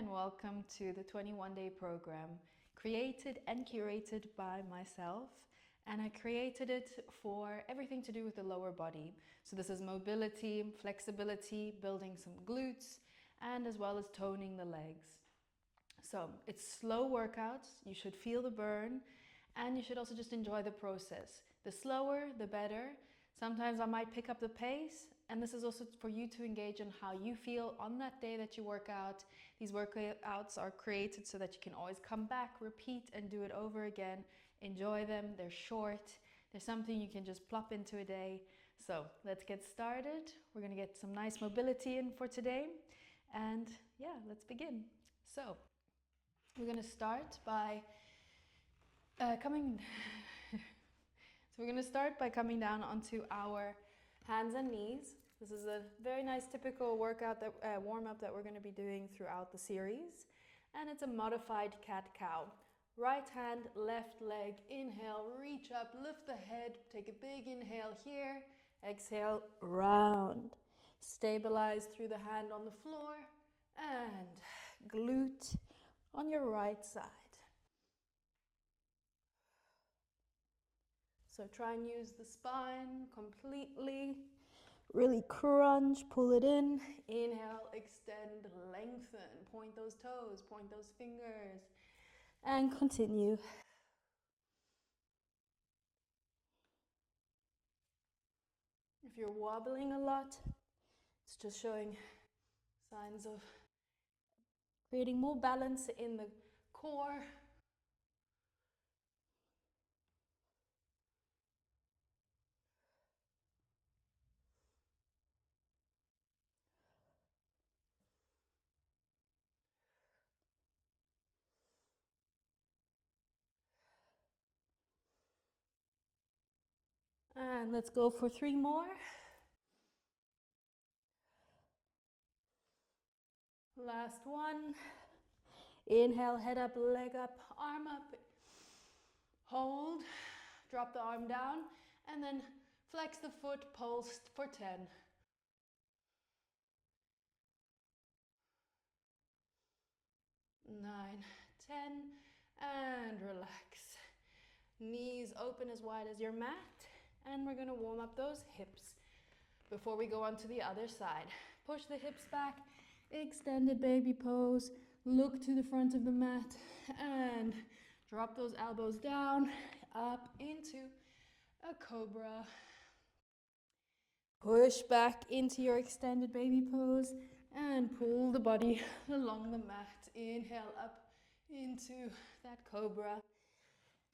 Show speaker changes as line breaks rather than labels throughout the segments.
and welcome to the 21-day program created and curated by myself, and I created it for everything to do with the lower body. So this is mobility, flexibility, building some glutes, and as well as toning the legs. So it's slow workouts, you should feel the burn, and you should also just enjoy the process. The slower, the better. Sometimes I might pick up the pace, and this is also for you to engage on how you feel on that day that you work out. These workouts are created so that you can always come back, repeat, and do it over again. Enjoy them, they're short. There's something you can just plop into a day. So let's get started. We're gonna get some nice mobility in for today. And yeah, let's begin. So we're gonna start by coming down onto our hands and knees. This is a very nice typical workout, warm-up that we're going to be doing throughout the series. And it's a modified cat-cow. Right hand, left leg, inhale, reach up, lift the head, take a big inhale here, exhale, round. Stabilize through the hand on the floor and glute on your right side. So try and use the spine completely. Really crunch, pull it in. Inhale, extend, lengthen. Point those toes, point those fingers. And continue. If you're wobbling a lot, it's just showing signs of creating more balance in the core. And let's go for 3 more. Last one. Inhale, head up, leg up, arm up. Hold, drop the arm down, and then flex the foot, pulse for 10. 9, 10, and relax. Knees open as wide as your mat, and we're gonna warm up those hips before we go on to the other side. Push the hips back, extended baby pose, look to the front of the mat, and drop those elbows down, up into a cobra. Push back into your extended baby pose, and pull the body along the mat. Inhale up into that cobra.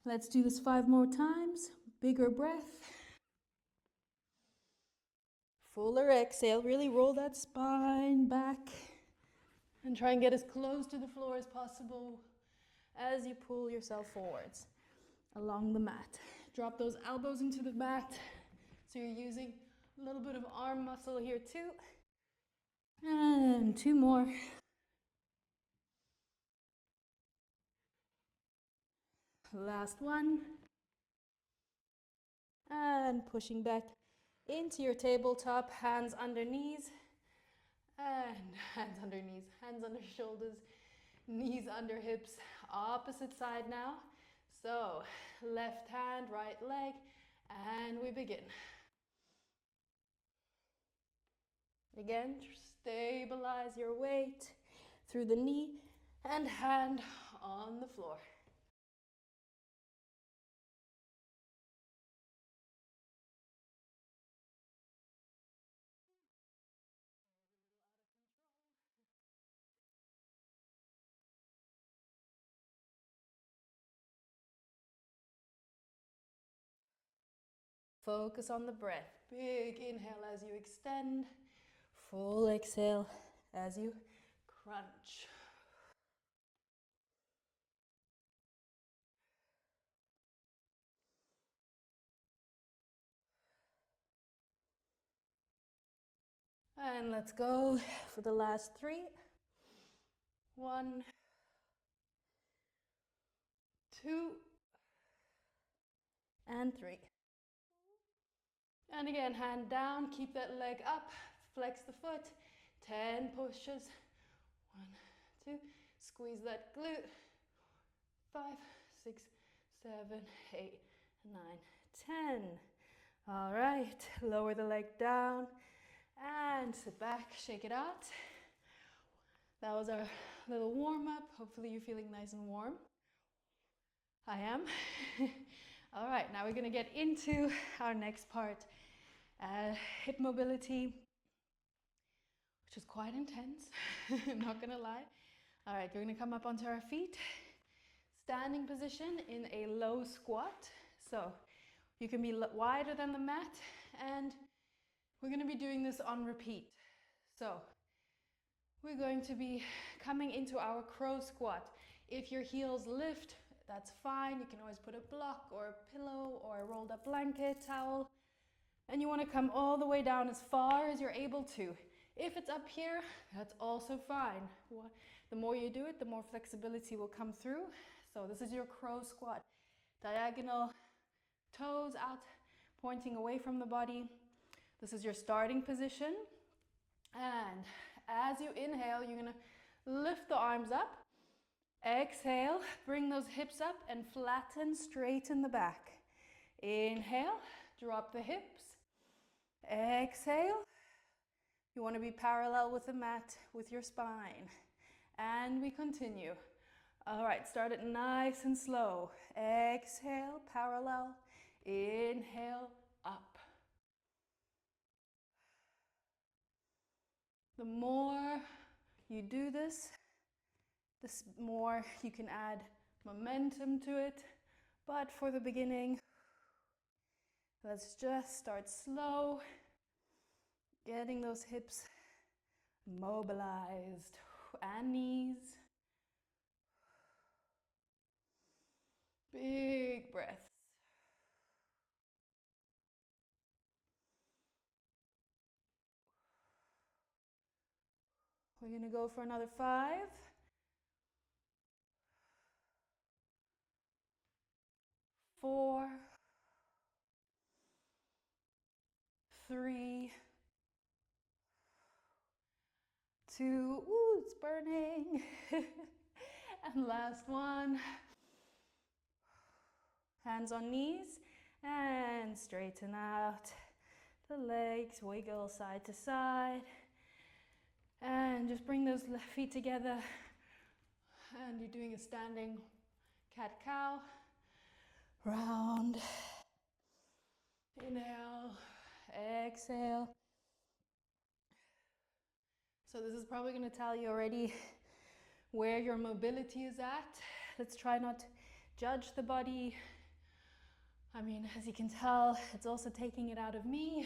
Let's do this 5 more times. Bigger breath. Fuller exhale. Really roll that spine back and try and get as close to the floor as possible as you pull yourself forwards along the mat. Drop those elbows into the mat. So you're using a little bit of arm muscle here too. And 2 more. Last one. And pushing back into your tabletop, hands under knees, and hands under knees, hands under shoulders, knees under hips. Opposite side now. So left hand, right leg, and we begin. Again, stabilize your weight through the knee and hand on the floor. Focus on the breath. Big inhale as you extend. Full exhale as you crunch. And let's go for the last 3. 1, 2, and 3. And again, hand down, keep that leg up, flex the foot. 10 pushes. 1, 2. Squeeze that glute. 5, 6, 7, 8, 9, 10. All right, lower the leg down and sit back, shake it out. That was our little warm-up. Hopefully you're feeling nice and warm. I am. All right, now we're gonna get into our next part, hip mobility, which is quite intense, not gonna lie. All right, we're gonna come up onto our feet, standing position in a low squat. So you can be wider than the mat, and we're gonna be doing this on repeat. So we're going to be coming into our crow squat. If your heels lift, that's fine. You can always put a block or a pillow or a rolled up blanket, towel. And you want to come all the way down as far as you're able to. If it's up here, that's also fine. The more you do it, the more flexibility will come through. So this is your crow squat. Diagonal toes out, pointing away from the body. This is your starting position. And as you inhale, you're gonna lift the arms up. Exhale, bring those hips up and flatten, straighten the back. Inhale, drop the hips. Exhale. You want to be parallel with the mat, with your spine. And we continue. All right, start it nice and slow. Exhale, parallel. Inhale, up. The more you do this, the more you can add momentum to it. But for the beginning, let's just start slow, getting those hips mobilized and knees. Big breaths. We're going to go for another 5. 4, 3, 2, ooh, it's burning. And last one. Hands on knees and straighten out the legs, wiggle side to side. And just bring those feet together. And you're doing a standing cat-cow. Round. Inhale, exhale. So this is probably going to tell you already where your mobility is at. Let's try not to judge the body. I mean, as you can tell, it's also taking it out of me.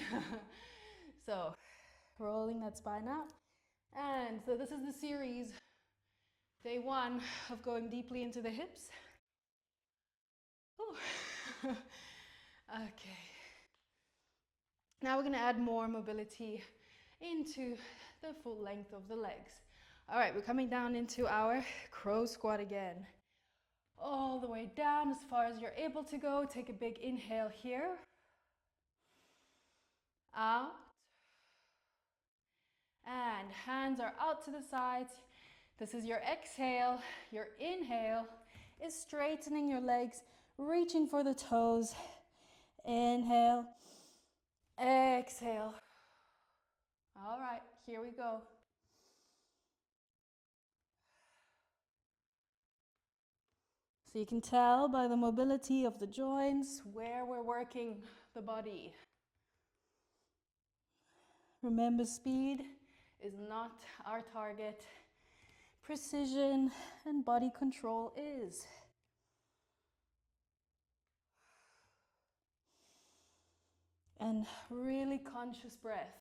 So rolling that spine out. And so this is the series, day 1 of going deeply into the hips. Okay. Now we're going to add more mobility into the full length of the legs. All right, we're coming down into our crow squat again. All the way down as far as you're able to go. Take a big inhale here. Out. And hands are out to the sides. This is your exhale. Your inhale is straightening your legs, reaching for the toes. Inhale. Exhale. All right, here we go. So you can tell by the mobility of the joints where we're working the body. Remember, speed is not our target. Precision and body control is. And really conscious breath.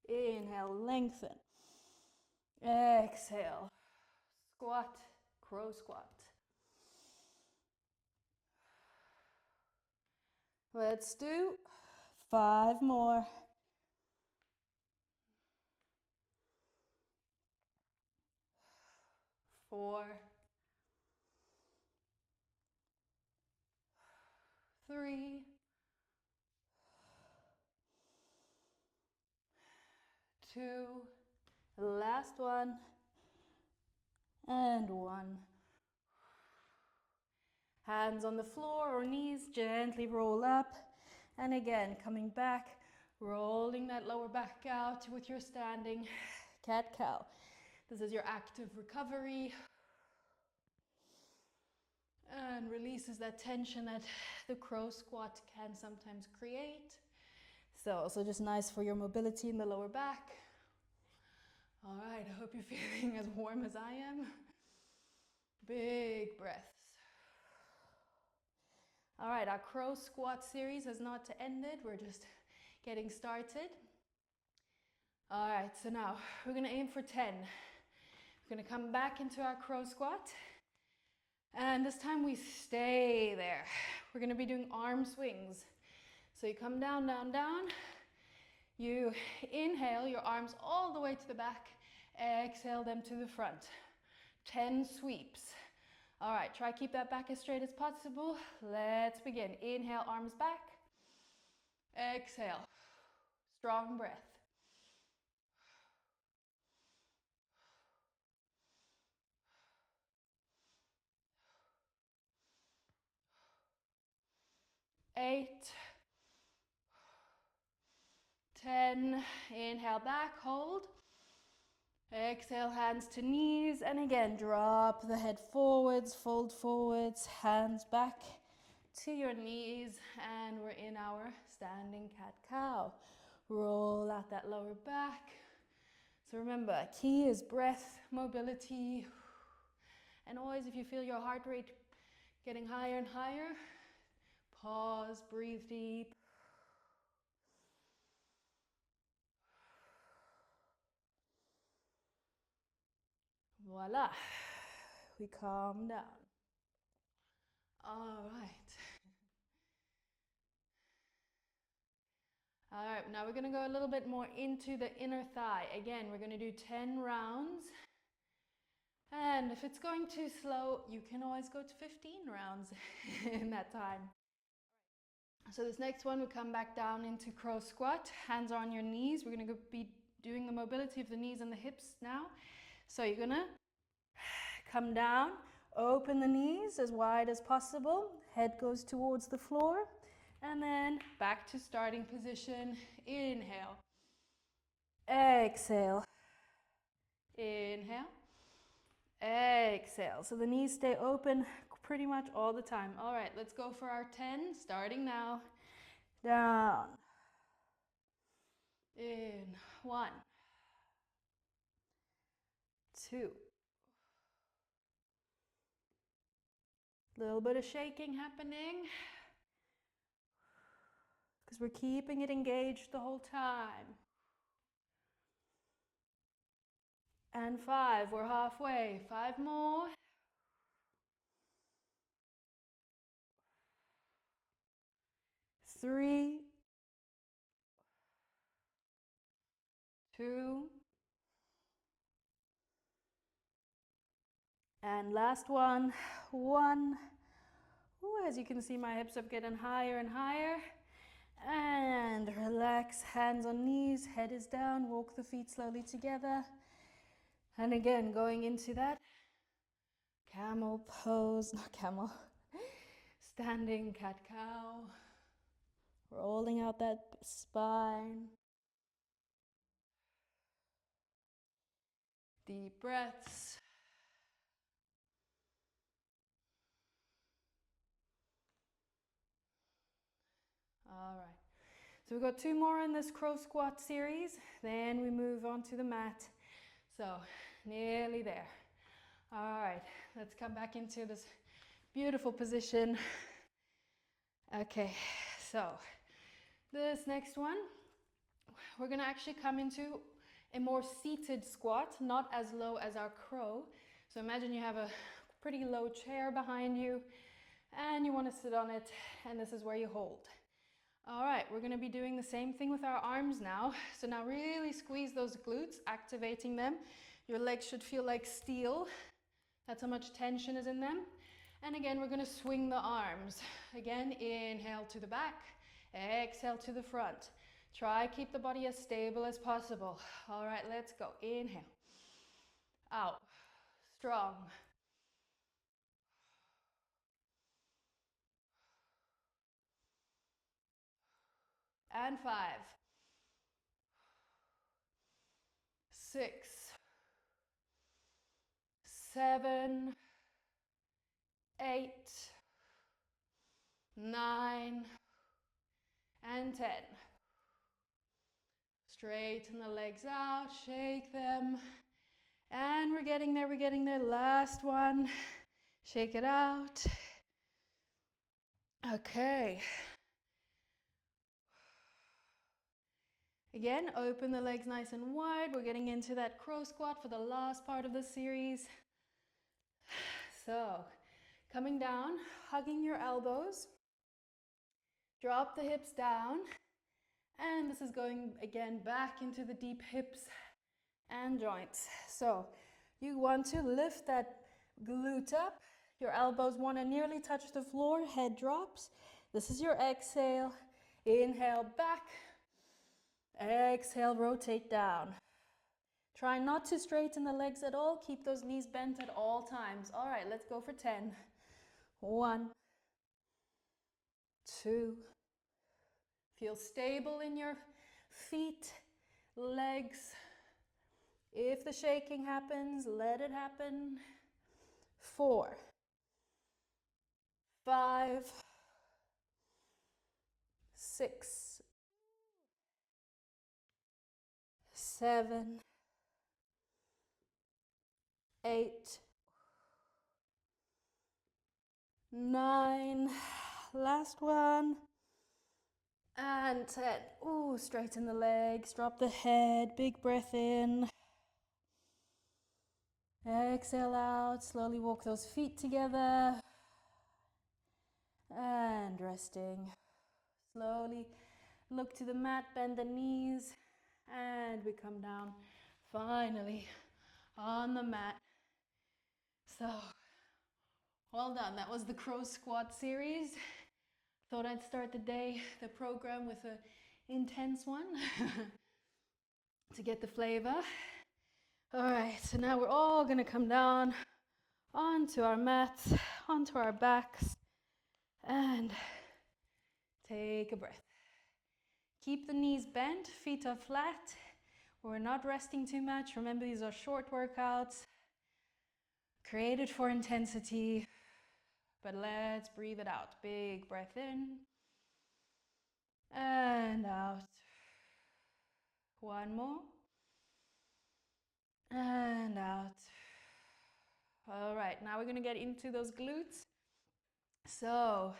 Inhale, lengthen. Exhale, squat, crow squat. Let's do 5 more. 4, 3, 2, last one. And 1. Hands on the floor or knees, gently roll up. And again, coming back, rolling that lower back out with your standing cat-cow. This is your active recovery. And releases that tension that the crow squat can sometimes create. So also just nice for your mobility in the lower back. All right, I hope you're feeling as warm as I am. Big breaths. All right, our crow squat series has not ended. We're just getting started. All right, so now we're gonna aim for 10. We're gonna come back into our crow squat. And this time we stay there. We're gonna be doing arm swings. So you come down, down, down. You inhale your arms all the way to the back. Exhale them to the front. 10 sweeps. All right, try keep that back as straight as possible. Let's begin. Inhale, arms back. Exhale. Strong breath. Eight. 10. Inhale back, hold. Exhale, hands to knees, and again, drop the head forwards, fold forwards, hands back to your knees, and we're in our standing cat-cow. Roll out that lower back. So remember, key is breath, mobility, and always if you feel your heart rate getting higher and higher, pause, breathe deep. Voila, we calm down. All right. All right, now we're gonna go a little bit more into the inner thigh. Again, we're gonna do 10 rounds. And if it's going too slow, you can always go to 15 rounds in that time. So this next one, we come back down into crow squat. Hands are on your knees. We're gonna be doing the mobility of the knees and the hips now. So you're gonna come down, open the knees as wide as possible. Head goes towards the floor. And then back to starting position. Inhale. Exhale. Inhale. Exhale. So the knees stay open pretty much all the time. All right, let's go for our 10, starting now. Down. In. 1. 2. Little bit of shaking happening because we're keeping it engaged the whole time. And 5, we're halfway. 5 more. 3, 2, and last one. 1. Ooh, as you can see, my hips are getting higher and higher. And relax, hands on knees, head is down, walk the feet slowly together. And again, going into that camel pose, not camel, standing cat-cow. Rolling out that spine. Deep breaths. All right. So we've got 2 more in this crow squat series. Then we move on to the mat. So nearly there. All right. Let's come back into this beautiful position. Okay. So this next one, we're going to actually come into a more seated squat, not as low as our crow. So imagine you have a pretty low chair behind you and you want to sit on it, and this is where you hold. All right, we're going to be doing the same thing with our arms now. So now really squeeze those glutes, activating them. Your legs should feel like steel. That's how much tension is in them. And again, we're going to swing the arms. Again, inhale to the back, exhale to the front. Try keep the body as stable as possible. All right, let's go. Inhale. Out. Strong. And 5, 6, 7, 8, 9, and 10. Straighten the legs out, shake them. And we're getting there, we're getting there. Last one. Shake it out. Okay. Again, open the legs nice and wide. We're getting into that crow squat for the last part of the series. So, coming down, hugging your elbows. Drop the hips down. And this is going again back into the deep hips and joints. So, you want to lift that glute up. Your elbows want to nearly touch the floor. Head drops. This is your exhale. Inhale back. Exhale, rotate down. Try not to straighten the legs at all. Keep those knees bent at all times. All right, let's go for 10. 1, 2. Feel stable in your feet, legs. If the shaking happens, let it happen. 4, 5, 6, 7, 8, 9. Last one. And 10. Ooh, straighten the legs, drop the head, big breath in. Exhale out, slowly walk those feet together. And resting. Slowly look to the mat, bend the knees, and we come down. Finally, on the mat. So, well done. That was the crow squat series. Thought I'd start the program with an intense one to get the flavor. All right, so now we're all gonna come down onto our mats, onto our backs, and take a breath. Keep the knees bent, feet are flat. We're not resting too much. Remember, these are short workouts, created for intensity, but let's breathe it out. Big breath in and out. One more. And out. All right, now we're gonna get into those glutes. So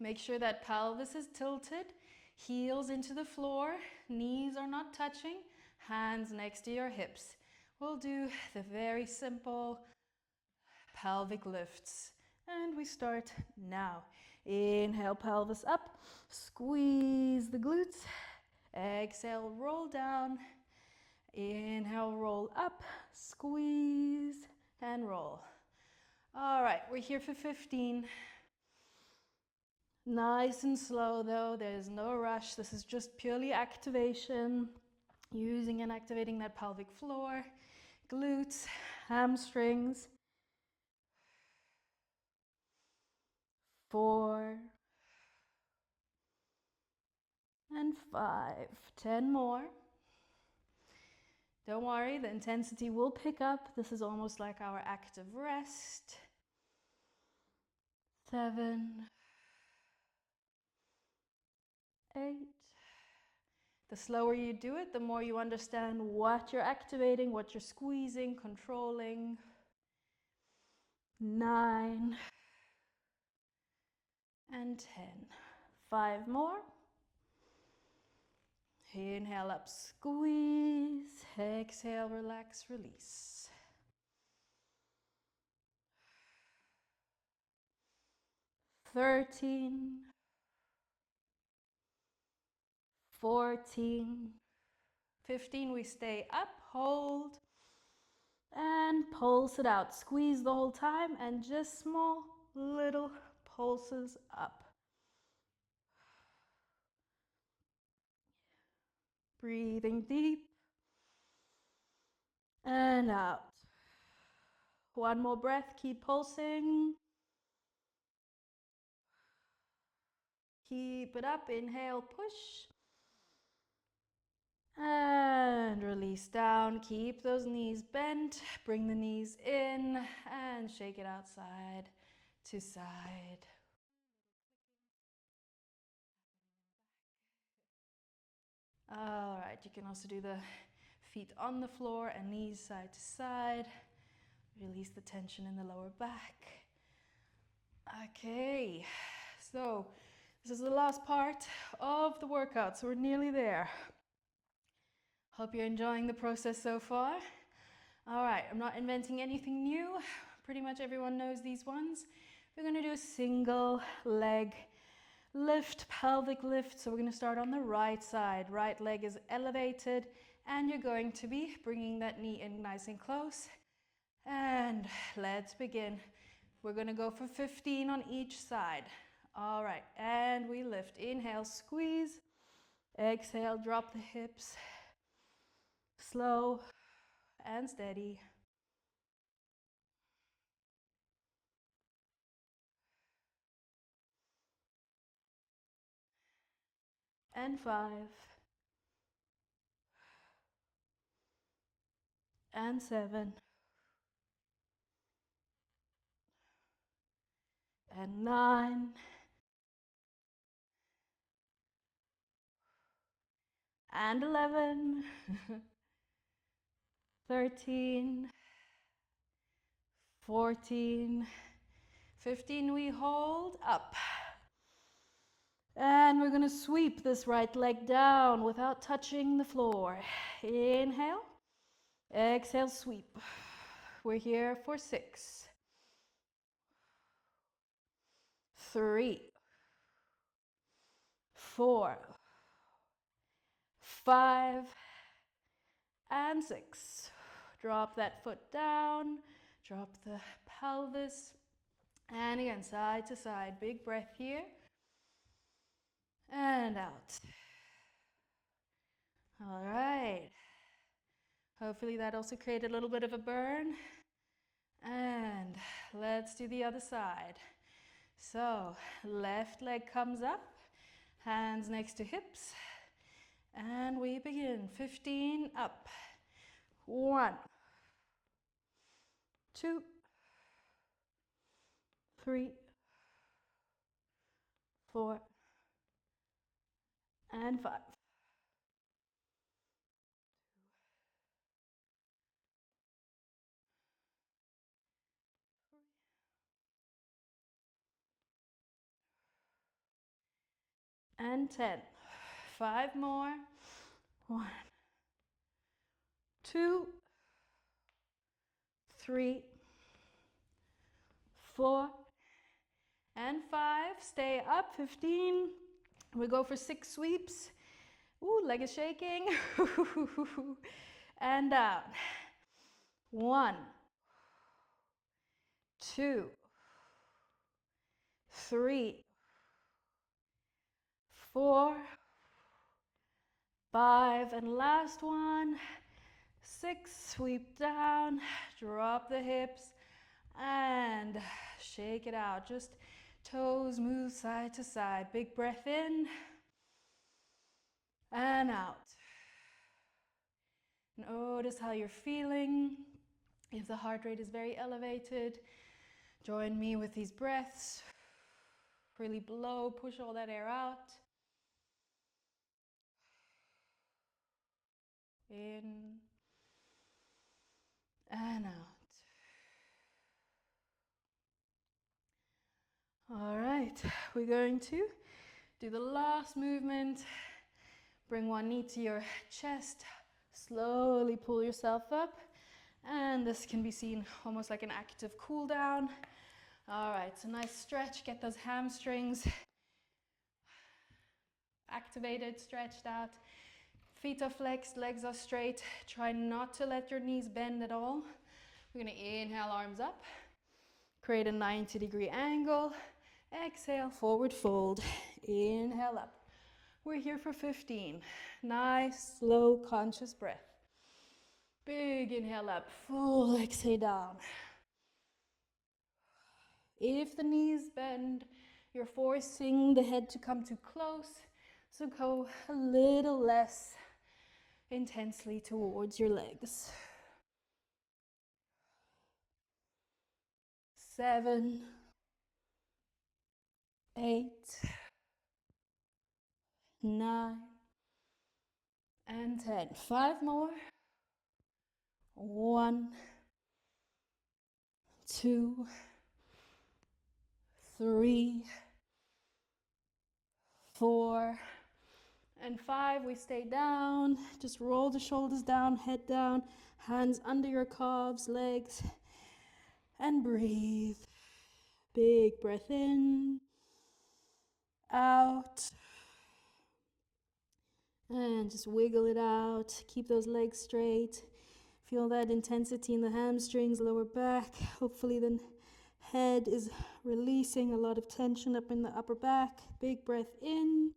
make sure that pelvis is tilted, heels into the floor, knees are not touching, hands next to your hips. We'll do the very simple pelvic lifts. And we start now. Inhale, pelvis up, squeeze the glutes. Exhale, roll down. Inhale, roll up, squeeze, and roll. All right, we're here for 15. Nice and slow though, there's no rush. This is just purely activation, using and activating that pelvic floor, glutes, hamstrings. 4 and 5. 10 more. Don't worry, the intensity will pick up. This is almost like our active rest. 7, 8. The slower you do it, the more you understand what you're activating, what you're squeezing, controlling. 9 and 10. 5 more. Inhale up, squeeze. Exhale, relax, release. 13, 14, 15, we stay up, hold, and pulse it out. Squeeze the whole time and just small little pulses up. Breathing deep and out. One more breath, keep pulsing. Keep it up, inhale, push. And release down, keep those knees bent, bring the knees in and shake it out side to side. All right, you can also do the feet on the floor and knees side to side. Release the tension in the lower back. Okay, so this is the last part of the workout, so we're nearly there. Hope you're enjoying the process so far. All right, I'm not inventing anything new. Pretty much everyone knows these ones. We're going to do a single leg lift, pelvic lift. So we're going to start on the right side. Right leg is elevated and you're going to be bringing that knee in nice and close. And let's begin. We're going to go for 15 on each side. All right, and we lift. Inhale, squeeze. Exhale, drop the hips. Slow and steady. And 5. And 7. And 9. And 11. 13. 14. 15, we hold up. And we're going to sweep this right leg down without touching the floor. Inhale. Exhale, sweep. We're here for 6. 3. 4. 5. And 6. Drop that foot down. Drop the pelvis. And again, side to side. Big breath here. And out. All right. Hopefully that also created a little bit of a burn. And let's do the other side. So left leg comes up, hands next to hips. And we begin. 15 up. 1, 2, 3, 4, and 5. And 10. 5 more. 1, 2, 3, 4, and 5. Stay up. 15. We go for 6 sweeps. Ooh, leg is shaking. And down. 1, 2, 3, 4, 5, and last one. 6, sweep down, drop the hips, and shake it out. Just toes move side to side. Big breath in and out. Notice how you're feeling. If the heart rate is very elevated, join me with these breaths. Really blow, push all that air out. In and out. All right, we're going to do the last movement. Bring one knee to your chest. Slowly pull yourself up. And this can be seen almost like an active cool down. All right, so nice stretch. Get those hamstrings activated, stretched out. Feet are flexed, legs are straight. Try not to let your knees bend at all. We're gonna inhale, arms up. Create a 90-degree angle. Exhale, forward fold. Inhale up. We're here for 15. Nice, slow, conscious breath. Big inhale up, full exhale down. If the knees bend, you're forcing the head to come too close, so go a little less intensely towards your legs. 7, 8, 9, and 10. 5 more. 1, 2, 3, 4, and 5. We stay down. Just roll the shoulders down, head down, hands under your calves, legs, and breathe. Big breath in, out, and just wiggle it out. Keep those legs straight. Feel that intensity in the hamstrings, lower back. Hopefully the head is releasing a lot of tension up in the upper back. Big breath in,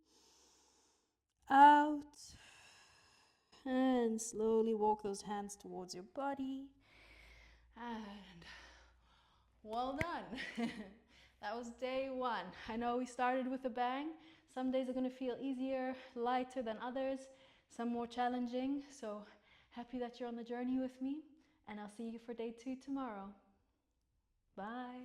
out, and slowly walk those hands towards your body. And well done. That was day 1. I know we started with a bang. Some days are going to feel easier, lighter than others, some more challenging. So happy that you're on the journey with me, and I'll see you for day 2 tomorrow. Bye.